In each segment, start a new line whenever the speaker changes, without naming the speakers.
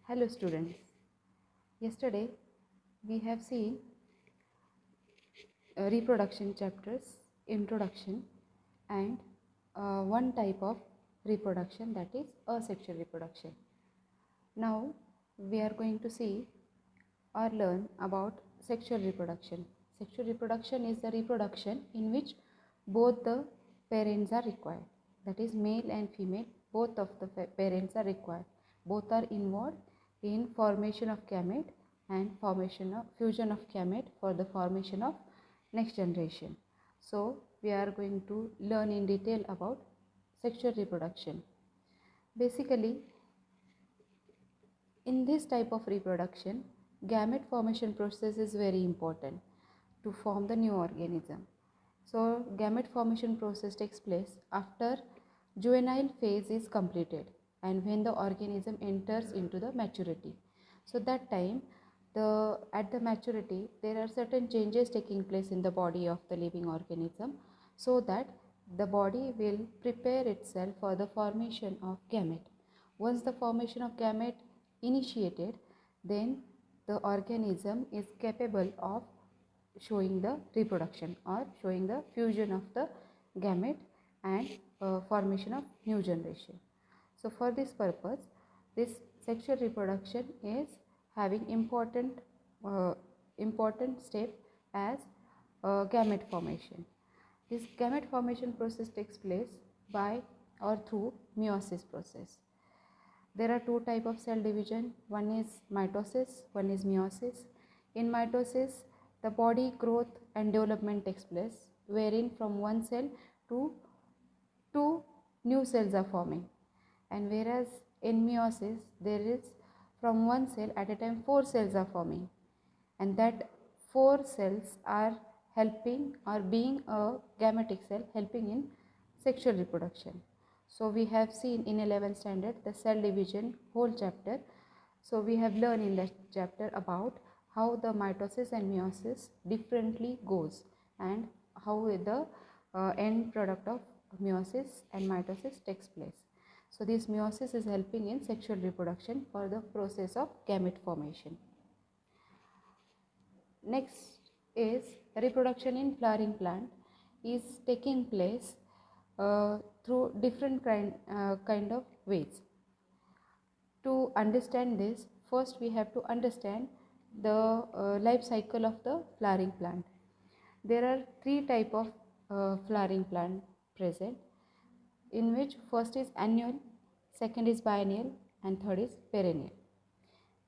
Hello students. Yesterday we have seen reproduction chapters, introduction, and one type of reproduction, that is asexual reproduction. Now we are going to see or learn about sexual reproduction. Sexual reproduction is the reproduction in which both the parents are required, that is male and female, both of the parents are required, both are involved in formation of gamete and formation of fusion of gamete for the formation of next generation. So we are going to learn in detail about sexual reproduction. Basically, in this type of reproduction, gamete formation process is very important to form the new organism. So gamete formation process takes place after juvenile phase is completed and when the organism enters into the maturity. So that time, at the maturity there are certain changes taking place in the body of the living organism, so that the body will prepare itself for the formation of gamete. Once the formation of gamete initiated, then the organism is capable of showing the reproduction or showing the fusion of the gamete and formation of new generation. So for this purpose, this sexual reproduction is having important step as gamete formation. This gamete formation process takes place by or through meiosis process. There are two types of cell division. One is mitosis, one is meiosis. In mitosis, the body growth and development takes place, wherein from one cell to two new cells are forming. And whereas in meiosis, there is from one cell at a time 4 cells are forming. And that 4 cells are helping or being a gametic cell helping in sexual reproduction. So we have seen in 11th standard the cell division whole chapter. So we have learned in that chapter about how the mitosis and meiosis differently goes and how the end product of meiosis and mitosis takes place. So this meiosis is helping in sexual reproduction for the process of gamete formation. Next is reproduction in flowering plant is taking place through different kind of ways. To understand this, first we have to understand the life cycle of the flowering plant. There are 3 type of flowering plant present, in which first is annual, second is biennial, and third is perennial.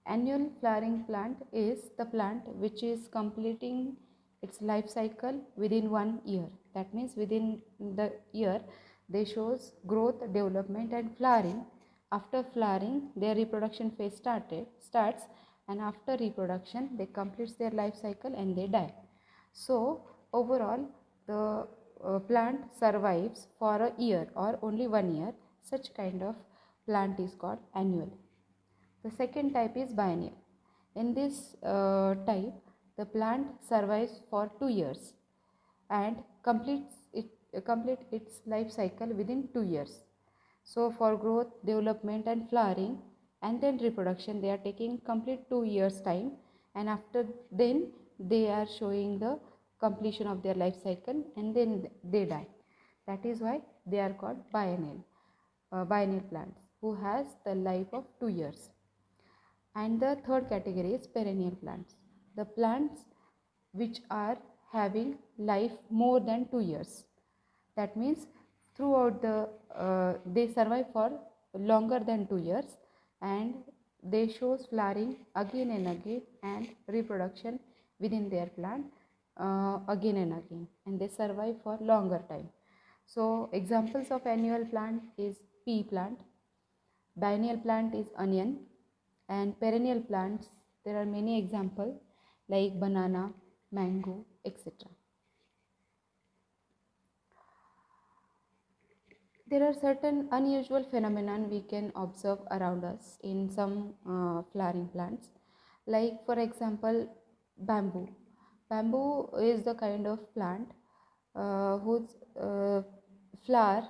Annual flowering plant is the plant which is completing its life cycle within 1 year. That means within the year they shows growth, development and flowering. After flowering, their reproduction phase starts, and after reproduction they complete their life cycle and they die. So overall the plant survives for a year or only 1 year. Such kind of plant is called annual. The second type is biennial. In this type, the plant survives for 2 years and complete its life cycle within 2 years. So for growth, development and flowering and then reproduction, they are taking complete 2 years time, and after then they are showing the completion of their life cycle and then they die. That is why they are called biennial plants who has the life of 2 years. And the third category is perennial plants, the plants which are having life more than 2 years. That means throughout they survive for longer than 2 years, and they shows flowering again and again and reproduction within their plant again and again, and they survive for longer time. So examples of annual plant is pea plant, biennial plant is onion, and perennial plants there are many examples like banana, mango, etc. There are certain unusual phenomena we can observe around us in some flowering plants, like for example bamboo. Bamboo is the kind of plant whose flower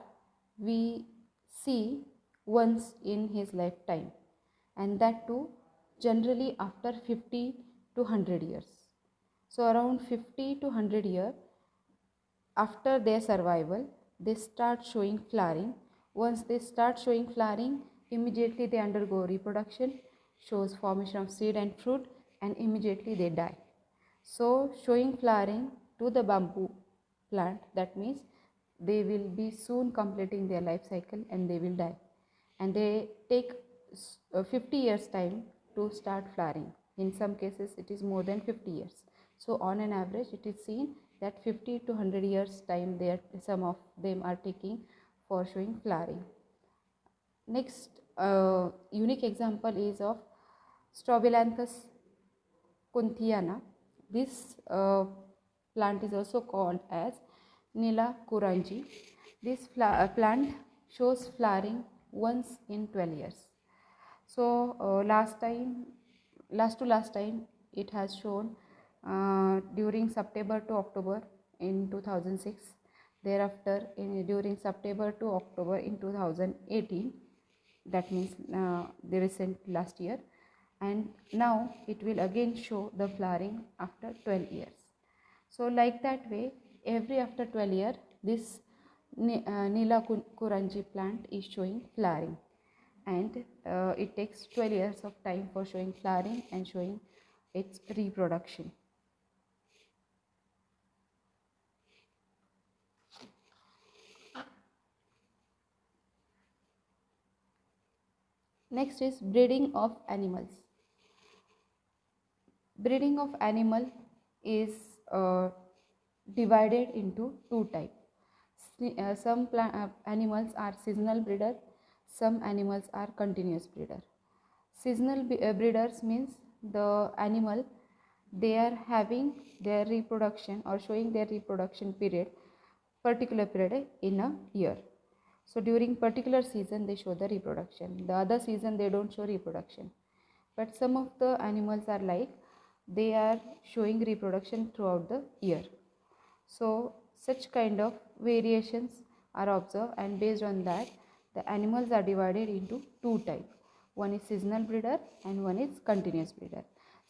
we see once in his lifetime. and that too generally after 50 to 100 years. So around 50 to 100 years after their survival, they start showing flowering. Once they start showing flowering, immediately they undergo reproduction, shows formation of seed and fruit, and immediately they die. So showing flowering to the bamboo plant, that means they will be soon completing their life cycle and they will die. And they take 50 years time to start flowering. In some cases it is more than 50 years. So on an average it is seen that 50 to 100 years time some of them are taking for showing flowering. Next unique example is of Strobilanthes kunthiana. This plant is also called as Nila Kuranji. This plant shows flowering once in 12 years. So last time it has shown during September to October in 2006. Thereafter during September to October in 2018, that means the recent last year, and now it will again show the flowering after 12 years. So like that way, every after 12 years this Nila Kuranji plant is showing flowering, and it takes 12 years of time for showing flowering and showing its reproduction. Next is breeding of animals. Breeding of animal is divided into two types. Some animals are seasonal breeder, some animals are continuous breeder. Seasonal breeders means the animal, they are having their reproduction or showing their reproduction period, particular period in a year. So during particular season they show the reproduction, the other season they don't show reproduction. But some of the animals are like, they are showing reproduction throughout the year. So such kind of variations are observed, and based on that the animals are divided into two types. One is seasonal breeder and one is continuous breeder.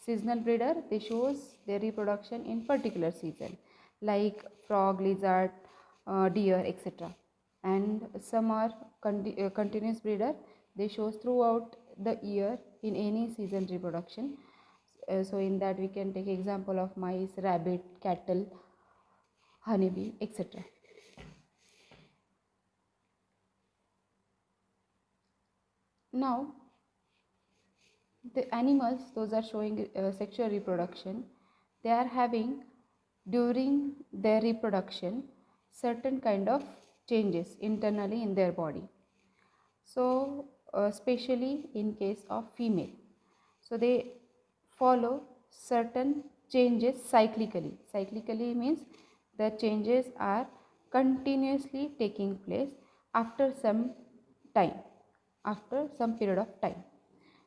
Seasonal breeder, they shows their reproduction in particular season, like frog, lizard, deer, etc. And some are continuous breeder, they shows throughout the year in any season reproduction. So in that we can take example of mice, rabbit, cattle, honeybee, etc. Now the animals, those are showing sexual reproduction, they are having during their reproduction certain kind of changes internally in their body. So especially in case of female, so they follow certain changes cyclically. Cyclically means the changes are continuously taking place after some time, after some period of time.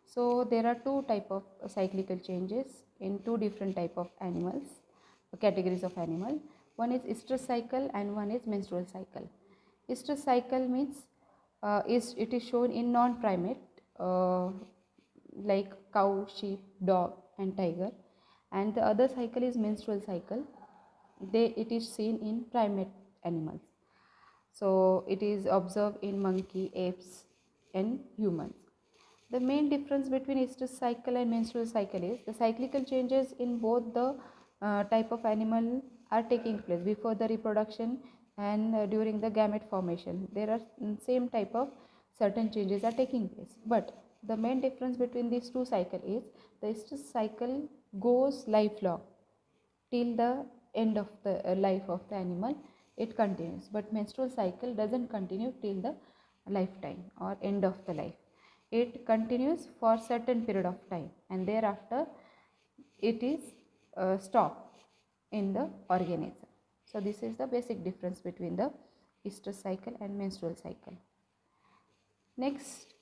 So there are two type of cyclical changes in two different type of animals, categories of animal. One is estrous cycle and one is menstrual cycle. Estrous cycle means it is shown in non-primate like cow, sheep, dog and tiger, and the other cycle is menstrual cycle. It is seen in primate animals. So it is observed in monkey, apes and humans. The main difference between estrous cycle and menstrual cycle is the cyclical changes in both the type of animal are taking place before the reproduction and during the gamete formation. There are same type of certain changes are taking place, but the main difference between these two cycle is the estrous cycle goes lifelong till the end of the life of the animal, it continues, but menstrual cycle doesn't continue till the lifetime or end of the life. It continues for certain period of time and thereafter it is stopped in the organism. So this is the basic difference between the estrous cycle and menstrual cycle. Next,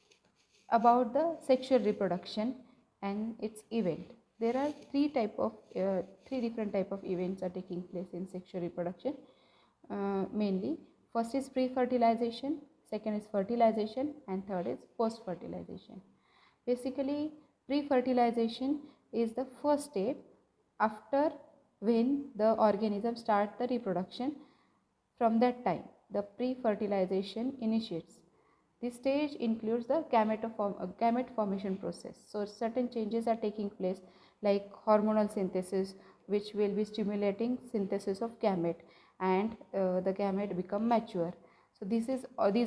about the sexual reproduction and its event. There are three different type of events are taking place in sexual reproduction. Mainly, first is pre-fertilization, second is fertilization, and third is post-fertilization. Basically, pre-fertilization is the first step after when the organism starts the reproduction. From that time, the pre-fertilization initiates. This stage includes the gamete formation process. So certain changes are taking place like hormonal synthesis, which will be stimulating synthesis of gamete, and the gamete become mature. So these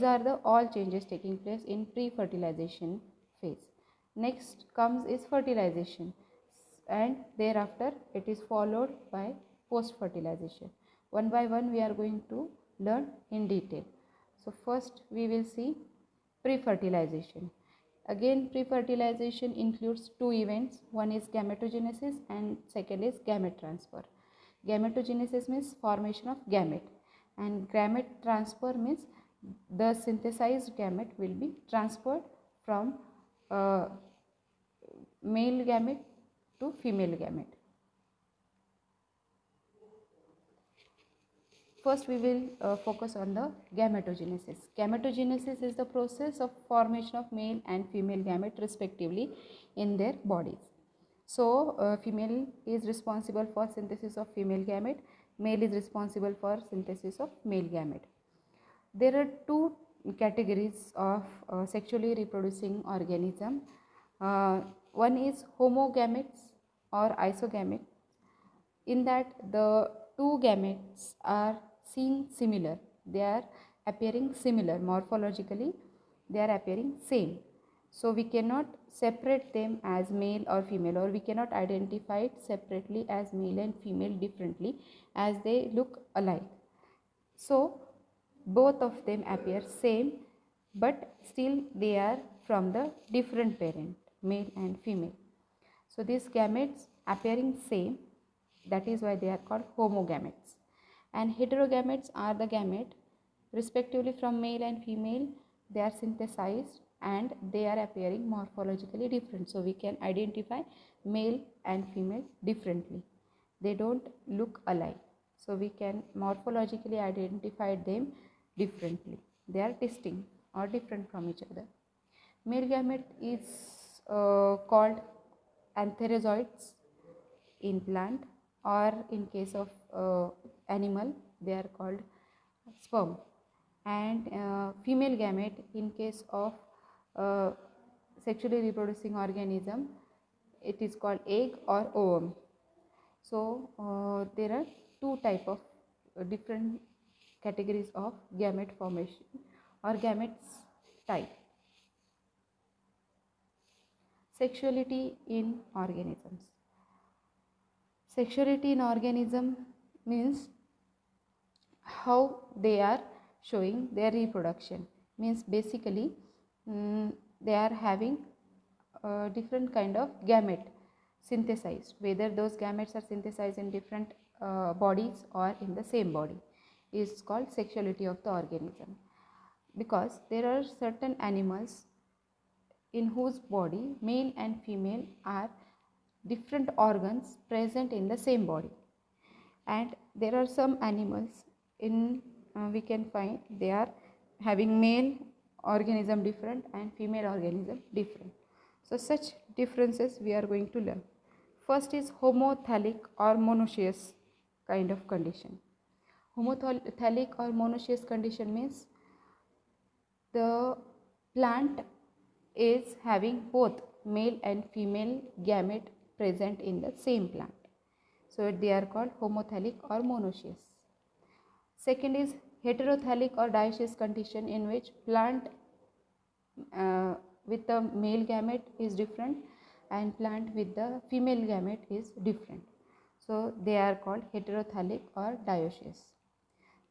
are the all changes taking place in pre-fertilization phase. Next comes is fertilization, and thereafter it is followed by post fertilization. One by one we are going to learn in detail. So first we will see pre-fertilization. Again, pre-fertilization includes two events. One is gametogenesis and second is gamete transfer. Gametogenesis means formation of gamete, and gamete transfer means the synthesized gamete will be transferred from male gamete to female gamete. First we will focus on the gametogenesis. Gametogenesis is the process of formation of male and female gamete respectively in their bodies. So female is responsible for synthesis of female gamete, male is responsible for synthesis of male gamete. There are two categories of sexually reproducing organism. One is homogametes or isogametes. In that the two gametes are seen similar, they are appearing similar morphologically, they are appearing same. So we cannot separate them as male or female, or we cannot identify it separately as male and female differently as they look alike. So both of them appear same, but still they are from the different parent, male and female. So these gametes appearing same, that is why they are called homogametes. And heterogametes are the gamete respectively from male and female, they are synthesized and they are appearing morphologically different. So we can identify male and female differently, they don't look alike. So we can morphologically identify them differently, they are distinct or different from each other. Male gamete is called antherozoids in plant, or in case of animal they are called sperm, and female gamete in case of sexually reproducing organism it is called egg or ovum. So there are two type of different categories of gamete formation or gametes type. Sexuality in organisms. Sexuality in organism means how they are showing their reproduction, means basically they are having different kind of gamete synthesized, whether those gametes are synthesized in different bodies or in the same body is called sexuality of the organism. Because there are certain animals in whose body male and female are different organs present in the same body, and there are some animals in we can find they are having male organism different and female organism different. So such differences we are going to learn. First is homothalic or monoecious kind of condition. Homothalic or monoecious condition means the plant is having both male and female gamete present in the same plant. So they are called homothalic or monoecious. Second is heterothalic or dioecious condition, in which plant with the male gamete is different and plant with the female gamete is different. So they are called heterothalic or dioecious.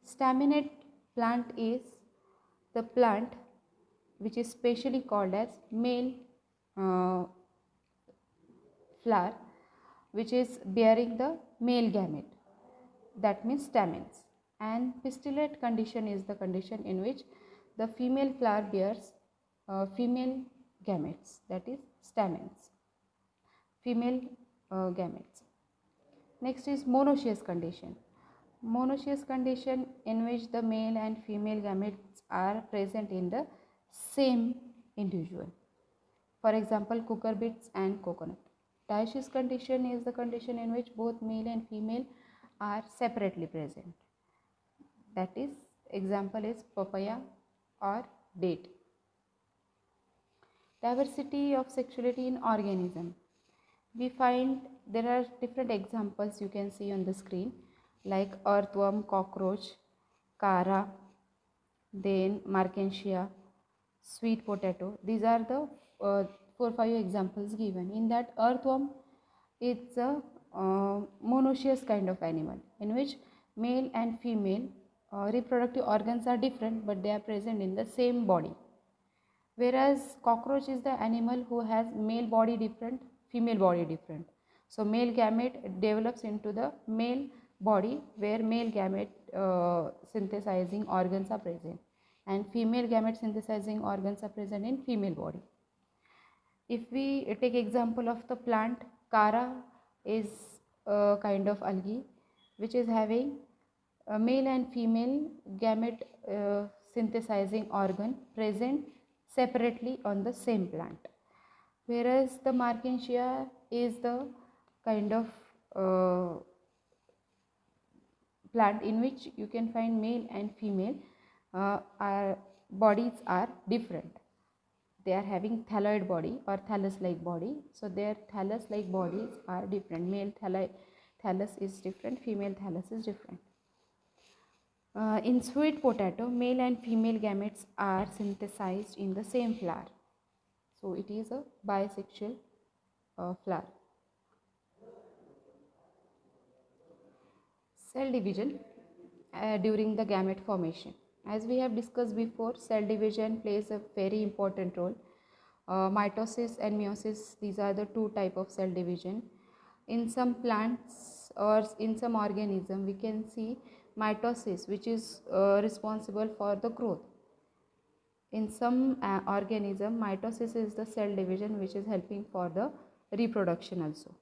Staminate plant is the plant which is specially called as male flower, which is bearing the male gamete, that means stamens. And pistillate condition is the condition in which the female flower bears female gametes, that is stamens, female gametes. Next is monoecious condition. Monoecious condition in which the male and female gametes are present in the same individual. For example, cucurbits and coconut. Dioecious condition is the condition in which both male and female are separately present. That is, example is papaya or date. Diversity of sexuality in organism. We find there are different examples you can see on the screen, like earthworm, cockroach, Cara, then Markensia, sweet potato. These are the 4-5 examples given. In that, earthworm is a monoecious kind of animal in which male and female reproductive organs are different, but they are present in the same body. Whereas cockroach is the animal who has male body different, female body different. So male gamete develops into the male body where male gamete synthesizing organs are present, and female gamete synthesizing organs are present in female body. If we take example of the plant, Cara is a kind of algae which is having a male and female gamete synthesizing organ present separately on the same plant. Whereas the Markensia is the kind of plant in which you can find male and female bodies are different. They are having thalloid body or thallus-like body, so their thallus-like bodies are different. Male thallus is different, female thallus is different. In sweet potato, male and female gametes are synthesized in the same flower, so it is a bisexual flower. Cell division during the gamete formation. As we have discussed before, cell division plays a very important role. Mitosis and meiosis, these are the two types of cell division. In some plants or in some organism, we can see mitosis, which is responsible for the growth. In some organism, mitosis is the cell division which is helping for the reproduction also.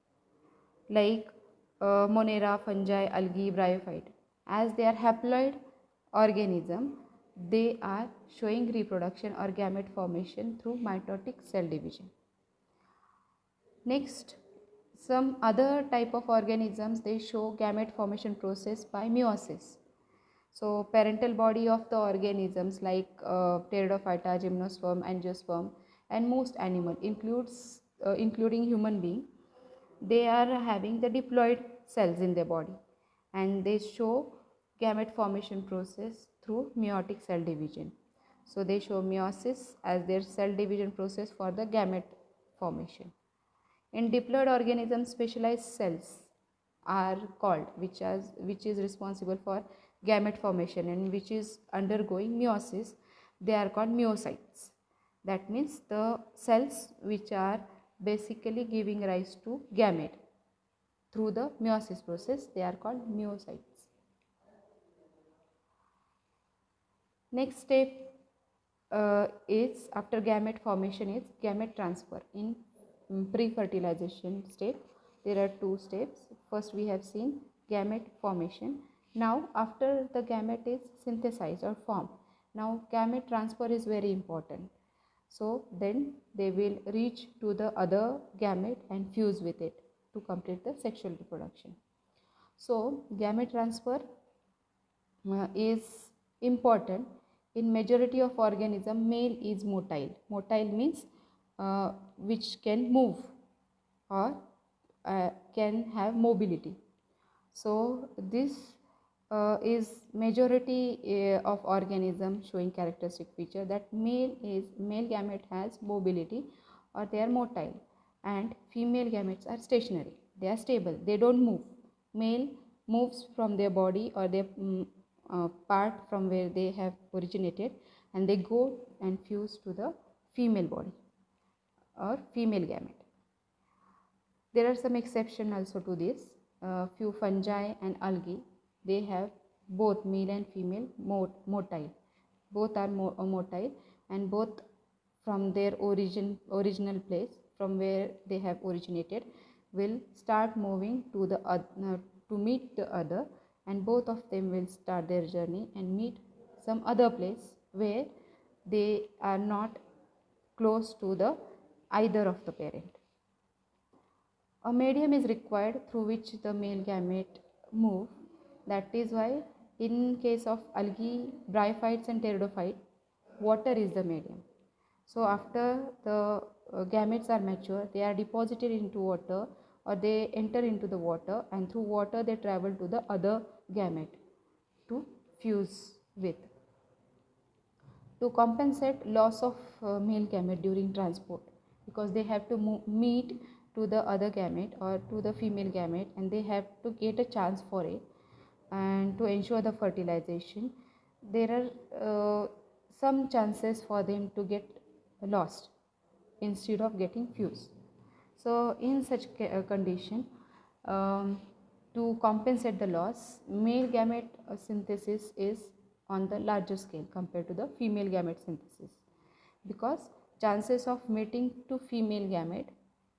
Like Monera, fungi, algae, bryophyte. As they are haploid organism, they are showing reproduction or gamete formation through mitotic cell division. Next, some other type of organisms, they show gamete formation process by meiosis. So parental body of the organisms like Pteridophyta, Gymnosperm, Angiosperm, and most animal including human being, they are having the diploid cells in their body, and they show gamete formation process through meiotic cell division. So they show meiosis as their cell division process for the gamete formation. In diploid organisms, specialized cells are called which is responsible for gamete formation and which is undergoing meiosis. They are called meiocytes. That means the cells which are basically giving rise to gamete through the meiosis process, they are called meiocytes. Next step is after gamete formation is gamete transfer. In pre-fertilization step, there are two steps. First we have seen gamete formation. Now after the gamete is synthesized or formed, now gamete transfer is very important. So then they will reach to the other gamete and fuse with it to complete the sexual reproduction. So gamete transfer is important. In majority of organism, male is motile. Motile means which can move or can have mobility. So this is majority of organism showing characteristic feature that male gamete has mobility or they are motile, and female gametes are stationary. They are stable, they don't move. Male moves from their body or their part from where they have originated, and they go and fuse to the female body or female gamete. There are some exceptions also to this. Few fungi and algae, they have both male and female motile. Both are motile, and both from their original place from where they have originated will start moving to the to meet the other, and both of them will start their journey and meet some other place where they are not close to the either of the parent. A medium is required through which the male gamete move. That is why in case of algae, bryophytes and pteridophytes, water is the medium. So after the gametes are mature, they are deposited into water or they enter into the water, and through water they travel to the other gamete to fuse with. To compensate loss of male gamete during transport, because they have to meet to the other gamete or to the female gamete, and they have to get a chance for it, and to ensure the fertilization, there are some chances for them to get lost instead of getting fused. So in such condition, to compensate the loss, male gamete synthesis is on the larger scale compared to the female gamete synthesis, because chances of mating to female gamete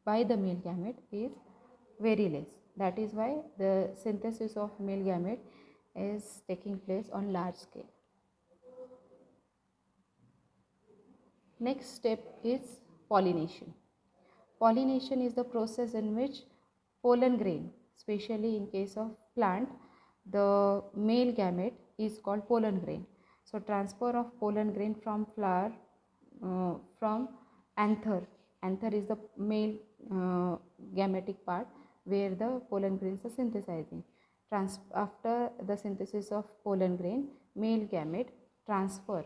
by the male gamete is very less. That is why the synthesis of male gamete is taking place on large scale. Next step is pollination. Pollination is the process in which pollen grain, especially in case of plant, the male gamete is called pollen grain. So transfer of pollen grain from flower, from anther. Anther is the male gametic part where the pollen grains are synthesizing. After the synthesis of pollen grain, male gamete transfer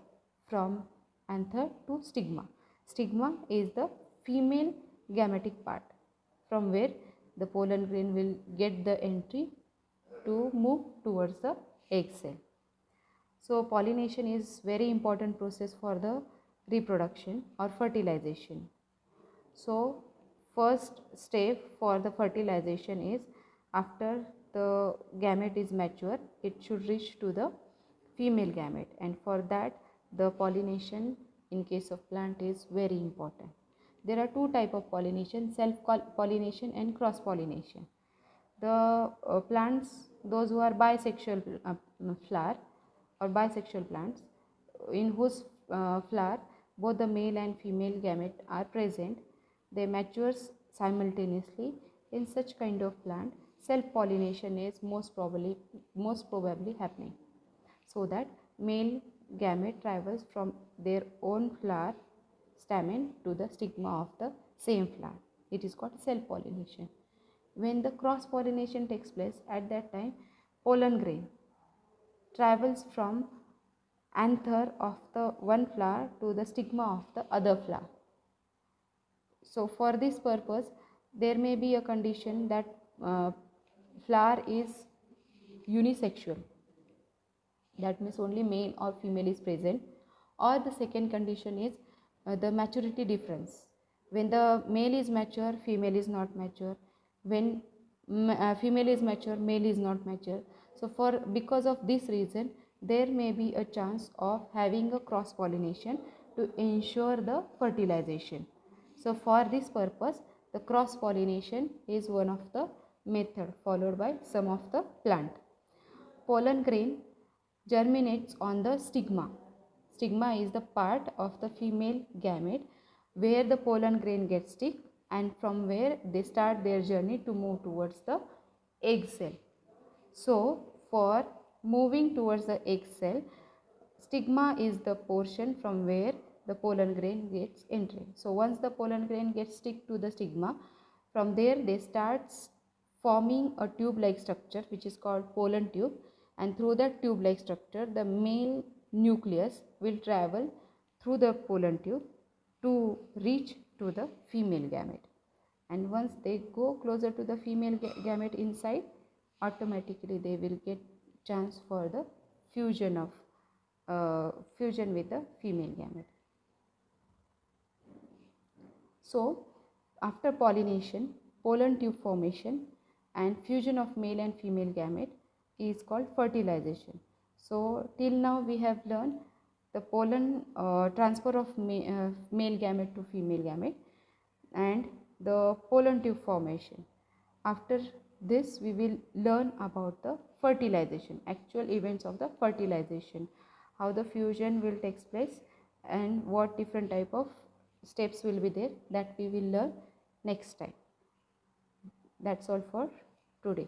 from anther to stigma. Stigma is the female gametic part from where the pollen grain will get the entry to move towards the egg cell. So pollination is very important process for the reproduction or fertilization. So first step for the fertilization is, after the gamete is mature, it should reach to the female gamete, and for that the pollination in case of plant is very important. There are two types of pollination: self pollination and cross pollination. The plants, those who are bisexual flower or bisexual plants, in whose flower both the male and female gamete are present, they matures simultaneously. In such kind of plant, self pollination is most probably happening, so that male gamete travels from their own flower stamen to the stigma of the same flower. It is called self pollination. When the cross pollination takes place, at that time pollen grain travels from anther of the one flower to the stigma of the other flower. So for this purpose, there may be a condition that flower is unisexual, that means only male or female is present, or the second condition is the maturity difference. When the male is mature, female is not mature. When female is mature, male is not mature. So because of this reason, there may be a chance of having a cross pollination to ensure the fertilization. So for this purpose, the cross pollination is one of the method followed by some of the plant. Pollen grain germinates on the stigma. Stigma is the part of the female gamete where the pollen grain gets stick, and from where they start their journey to move towards the egg cell. So for moving towards the egg cell, stigma is the portion from where the pollen grain gets entering. So once the pollen grain gets stick to the stigma, from there they start forming a tube like structure which is called pollen tube, and through that tube like structure the male nucleus will travel through the pollen tube to reach to the female gamete. And once they go closer to the female gamete inside, automatically they will get chance for the fusion with the female gamete. So after pollination, pollen tube formation and fusion of male and female gamete is called fertilization. So till now we have learned the pollen transfer of male gamete to female gamete and the pollen tube formation. After this we will learn about the fertilization, actual events of the fertilization, how the fusion will take place and what different type of steps will be there, that we will learn next time. That's all for today.